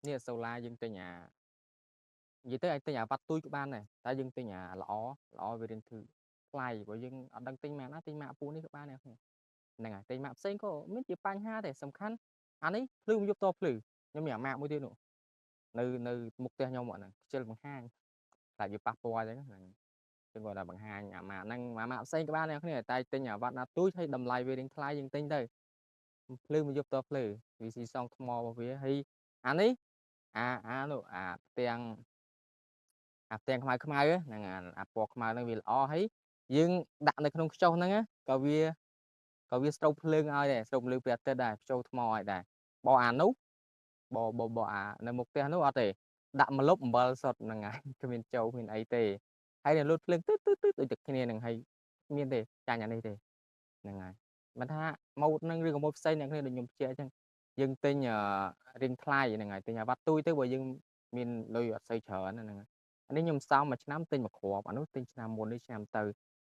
នេះសូឡាយើងទិញនិយាយទៅអាចទិញបាត់ទួយក៏បានដែរតែយើងទិញល្អវារៀងធឺថ្លៃព្រោះយើងអត់ដឹងទិញម៉ាកណាទិញម៉ាកពូនេះក៏បានដែរគ្នាហ្នឹងហើយទិញម៉ាកផ្សេងក៏មានជាបញ្ហាដែរសំខាន់អានេះភ្លឺយកតភ្លឺខ្ញុំមានអាម៉ាកមួយទៀតនោះនៅមុខផ្ទះខ្ញុំហ្នឹងខ្ជិលបង្ហាញខ្លាចវាប៉ះពាល់អញ្ចឹងហ្នឹងចឹងគាត់ថាបង្ហាញអាម៉ាកហ្នឹងអាម៉ាកផ្សេងក៏បានដែរគ្នាតែទិញអាវ៉ាត់ណាទួយហើយតម្លៃវារៀងថ្លៃយើងទិញទៅភ្លឺមកយកតភ្លឺវាស៊ីសងថ្មរបស់វាហើយអានេះនោះផ្ទាំងខ្មៅហ្នឹងអាពណ៌ខ្មៅហ្នឹងវាល្អហើយយើងដាក់នៅក្នុងខ្ចុះហ្នឹងក៏វាស្រូបភ្លើងឲ្យដែរស្រូបភ្លើងព្រះអាទិត្យដែរចូលថ្មឲ្យដែរបអានោះបនៅមុខផ្ទះនោះអត់ទេដាក់ម្លប់អំបិលសុទ្ធហ្នឹងហើយគ្មានចូលគ្មានអីទេហើយនៅលូតភ្លើងដូចតែគ្នាហ្នឹងហើយមានទេចាញ់អានេះទេហ្នឹងហើយមិនថាម៉ូតហ្នឹងឬក៏ម៉ូតផ្សេងអ្នកគ្នាដូចខ្ញុំបញ្ជាក់អញ្ចឹងយើងទិញរៀងថ្លៃហ្នឹងហើយទិញអាវ៉ាត់ទួយទៅបើយើងមានលុយអត់សូវច្រើនហ្នឹងហើយអានេះខ្ញុំសងមួយឆ្នាំទិញមួយគ្រាប់អានោះទិញឆ្នាំមុននេះឆ្នាំទៅ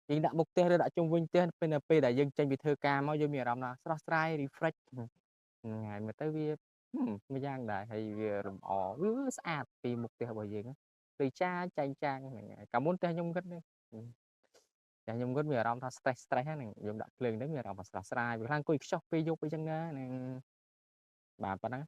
យើងដាក់មុខផ្ទះឬដាក់ជុំវិញផ្ទះពេលដែលយើងចេញពីធ្វើការមកយើងមានអារម្មណ៍ថាស្រស់ស្រាយ refresh ហ្នឹងហើយមើលទៅវាមួយយ៉ាងដែរហើយវាលម្អវាស្អាតពីមុខផ្ទះរបស់យើងដូចចែងចាងហ្នឹងហើយកាលមុនផ្ទះខ្ញុំគិតផ្ទះខ្ញុំគិតមានអារម្មណ៍ថា stress ហ្នឹងយើងដាក់ភ្លើងហ្នឹងមានអារម្មណ៍ស្រស់ស្រាយពេលខ្លះអង្គុយខ្ចោះពេលយប់អីចឹងណាហ្នឹងបាទប៉ុណ្ណឹង